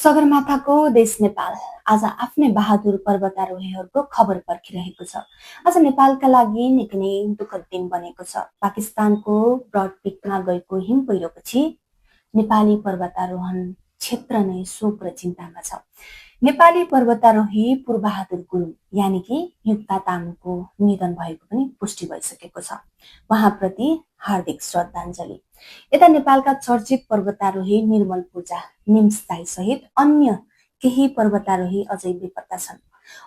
सगरमाथाको देश नेपाल आज आफ्नै बहादुर पर्वतारोहीहरूको खबर पर्खिरहेको छ। आज नेपालका लागि निकै नै दुःखद दिन बनेको छ। पाकिस्तानको ब्रड पिकमा गएको हिम पहिरोपछि नेपाली पर्वतारोहण क्षेत्र नै शोक र चिन्तामा छ। नेपाली पर्वतारोही पूर्वबहादुर गुरुङ यानि कि युक्ता तामाङको निधन भएको पनि पुष्टि भइसकेको छ। उहाँप्रति हार्दिक श्रद्धाञ्जली। यता नेपालका चर्चित पर्वतारोही निर्मल पूजा निम्सदाई सहित अन्य केही पर्वतारोही अझै बेपत्ता छन्।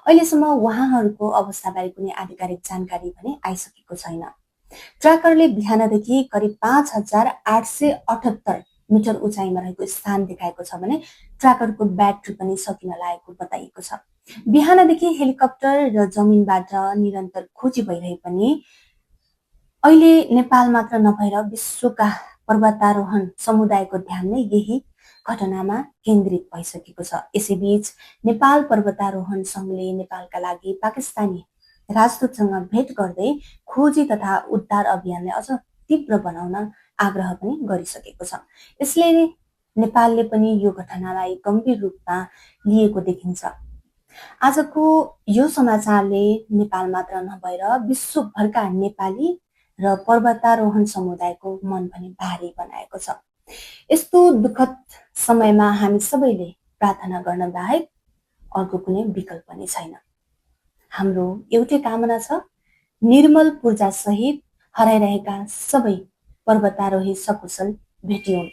अहिलेसम्म उहाँहरूको अवस्थाबारे कुनै आधिकारिक जानकारी भने आइसकेको छैन। ट्र्याकरले बिहानदेखि करिब 5878 मिटर उचाइमा रहेको स्थान देखाएको छ भने ट्र्याकरको ब्याट्री पनि सकिन लागेको बताइएको छ। बिहानदेखि हेलिकप्टर र जमिनबाट निरन्तर खोजी भइरहे पनि अहिले नेपाल मात्र नभएर विश्वका पर्वतारोहण समुदायको ध्यान नै यही घटनामा केन्द्रित भइसकेको छ। यसैबीच नेपाल पर्वतारोहण सङ्घले नेपालका लागि पाकिस्तानी राजदूतसँग भेट गर्दै खोजी तथा उद्धार अभियानलाई अझ तीव्र बनाउन आग्रह पनि गरिसकेको छ। यसले नेपालले पनि यो घटनालाई गम्भीर रूपमा लिएको देखिन्छ। आजको यो समाचारले नेपाल मात्र नभएर विश्वभरका नेपाली र पर्वतारोहण समुदायको मन पनि भारी बनाएको छ। यस्तो दुःखद समयमा हामी सबैले प्रार्थना गर्न बाहेक अर्को कुनै विकल्प नै छैन। हाम्रो एउटै कामना छ, निर्मल पूजा सहित हराइरहेका सबै पर्वतारोही सकुशल भेटिउन्।